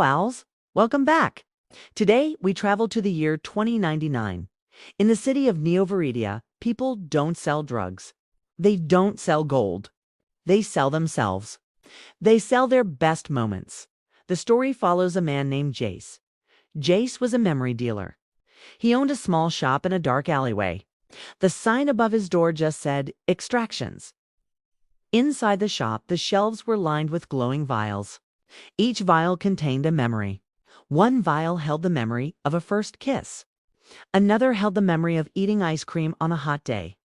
Hello, owls. Welcome back. Today, we travel to the year 2099. In the city of Neo-Veridia, people don't sell drugs. They don't sell gold. They sell themselves. They sell their best moments. The story follows a man named Jace. Jace was a memory dealer. He owned a small shop in a dark alleyway. The sign above his door just said, "Extractions." Inside the shop, the shelves were lined with glowing vials. Each vial contained a memory. One vial held the memory of a first kiss. Another held the memory of eating ice cream on a hot day.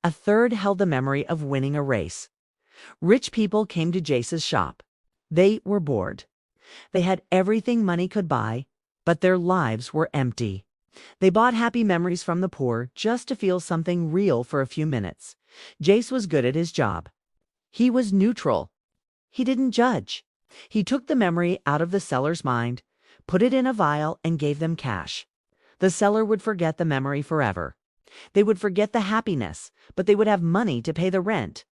A third held the memory of winning a race. Rich people came to Jace's shop. They were bored. They had everything money could buy, but their lives were empty. They bought happy memories from the poor just to feel something real for a few minutes. Jace was good at his job. He was neutral. He didn't judge. He took the memory out of the seller's mind, put it in a vial, and gave them cash. The seller would forget the memory forever. They would forget the happiness, but they would have money to pay the rent.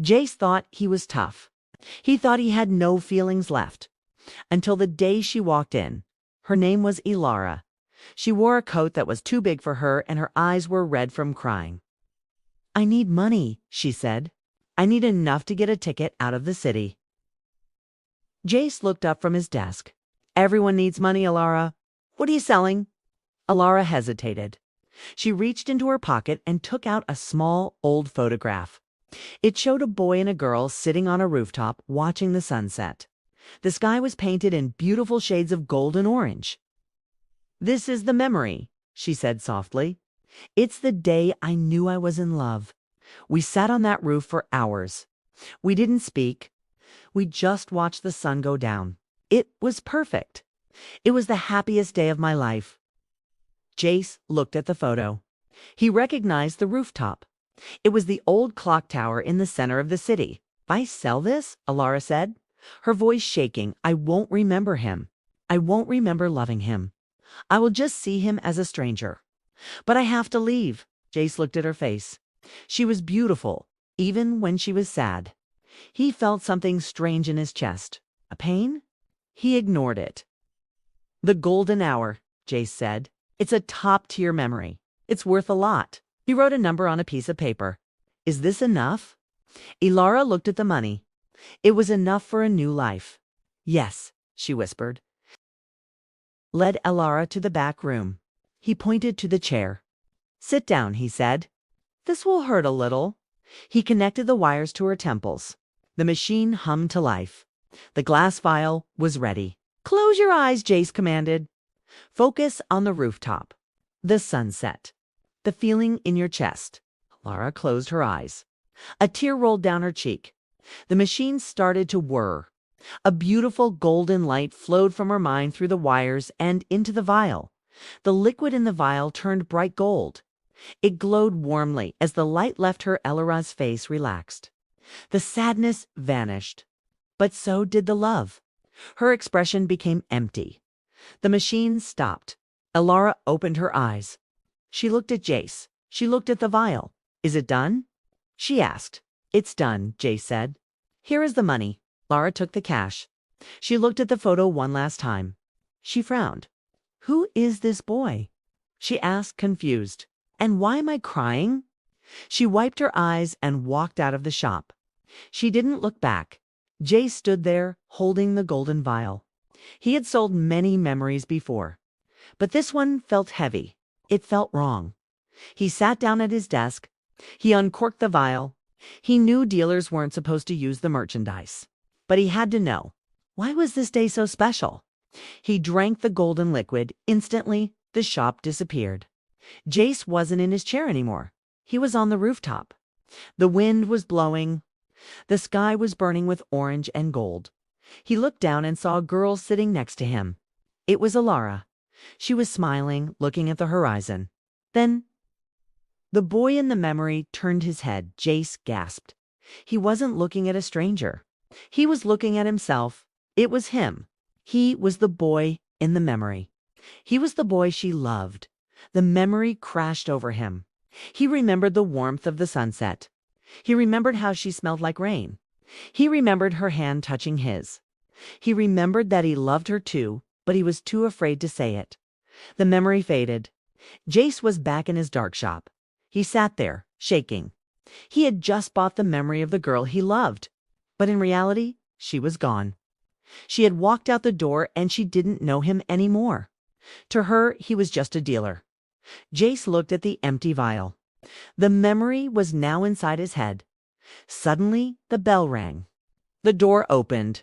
Jace thought he was tough. He thought he had no feelings left. Until the day she walked in. Her name was Ilara. She wore a coat that was too big for her, and her eyes were red from crying. "I need money," she said. "I need enough to get a ticket out of the city." Jace looked up from his desk. "Everyone needs money, Ilara. What are you selling?" Ilara hesitated. She reached into her pocket and took out a small, old photograph. It showed a boy and a girl sitting on a rooftop watching the sunset. The sky was painted in beautiful shades of gold and orange. "This is the memory," she said softly. "It's the day I knew I was in love. We sat on that roof for hours. We didn't speak. We just watched the sun go down. It was perfect. It was the happiest day of my life." Jace looked at the photo. He recognized the rooftop. It was the old clock tower in the center of the city. "If I sell this," Ilara said, her voice shaking, "I won't remember him. I won't remember loving him. I will just see him as a stranger. But I have to leave." Jace looked at her face. She was beautiful, even when she was sad. He felt something strange in his chest. A pain? He ignored it. "The golden hour," Jace said. "It's a top-tier memory. It's worth a lot." He wrote a number on a piece of paper. "Is this enough?" Ilara looked at the money. It was enough for a new life. "Yes," she whispered. Led Ilara to the back room. He pointed to the chair. "Sit down," he said. "This will hurt a little." He connected the wires to her temples. The machine hummed to life. The glass vial was ready. "Close your eyes," Jace commanded. "Focus on the rooftop, the sunset, the feeling in your chest." Ilara closed her eyes. A tear rolled down her cheek. The machine started to whir. A beautiful golden light flowed from her mind through the wires and into the vial. The liquid in the vial turned bright gold. It glowed warmly as the light left her. Ilara's face relaxed. The sadness vanished. But so did the love. Her expression became empty. The machine stopped. Ilara opened her eyes. She looked at Jace. She looked at the vial. "Is it done?" she asked. "It's done," Jace said. "Here is the money." Ilara took the cash. She looked at the photo one last time. She frowned. "Who is this boy?" she asked, confused. "And why am I crying?" She wiped her eyes and walked out of the shop. She didn't look back. Jace stood there, holding the golden vial. He had sold many memories before, but this one felt heavy. It felt wrong. He sat down at his desk. He uncorked the vial. He knew dealers weren't supposed to use the merchandise, but he had to know. Why was this day so special? He drank the golden liquid. Instantly, the shop disappeared. Jace wasn't in his chair anymore. He was on the rooftop. The wind was blowing. The sky was burning with orange and gold. He looked down and saw a girl sitting next to him. It was Ilara. She was smiling, looking at the horizon. Then the boy in the memory turned his head. Jace gasped. He wasn't looking at a stranger. He was looking at himself. It was him. He was the boy in the memory. He was the boy she loved. The memory crashed over him. He remembered the warmth of the sunset. He remembered how she smelled like rain. He remembered her hand touching his. He remembered that he loved her too, but he was too afraid to say it. The memory faded. Jace was back in his dark shop. He sat there, shaking. He had just bought the memory of the girl he loved, but in reality, she was gone. She had walked out the door and she didn't know him anymore. To her, he was just a dealer. Jace looked at the empty vial. The memory was now inside his head. Suddenly, the bell rang. The door opened.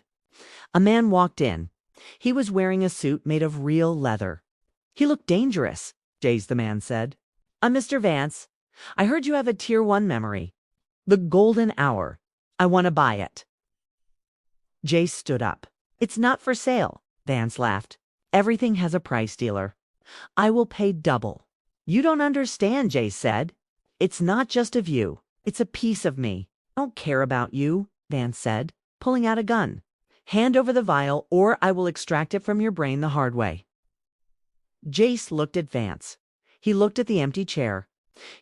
A man walked in. He was wearing a suit made of real leather. He looked dangerous, Jace the man said. "I'm Mr. Vance. I heard you have a Tier 1 memory. The golden hour. I want to buy it." Jace stood up. "It's not for sale," Vance laughed. "Everything has a price, dealer. I will pay double." "You don't understand," Jace said. "It's not just of you. It's a piece of me." "I don't care about you," Vance said, pulling out a gun. "Hand over the vial or I will extract it from your brain the hard way." Jace looked at Vance. He looked at the empty chair.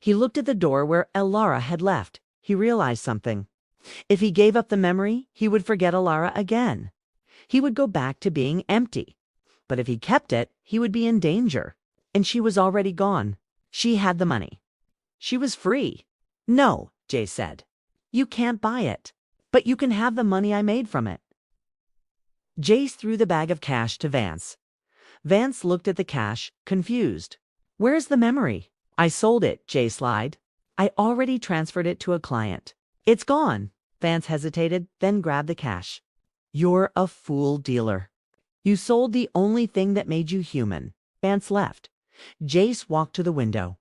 He looked at the door where Elara had left. He realized something. If he gave up the memory, he would forget Elara again. He would go back to being empty. But if he kept it, he would be in danger. And she was already gone. She had the money. She was free. "No," Jace said. "You can't buy it. But you can have the money I made from it." Jace threw the bag of cash to Vance. Vance looked at the cash, confused. "Where's the memory?" "I sold it," Jace lied. "I already transferred it to a client." "It's gone." Vance hesitated, then grabbed the cash. "You're a fool, dealer. You sold the only thing that made you human." Vance left. Jace walked to the window.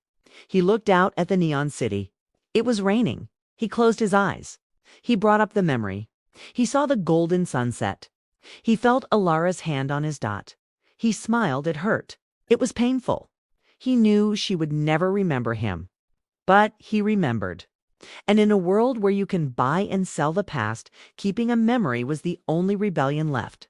He looked out at the neon city. It was raining. He closed his eyes. He brought up the memory. He saw the golden sunset. He felt Elara's hand on his dot. He smiled. It hurt. It was painful. He knew she would never remember him. But he remembered. And in a world where you can buy and sell the past, keeping a memory was the only rebellion left.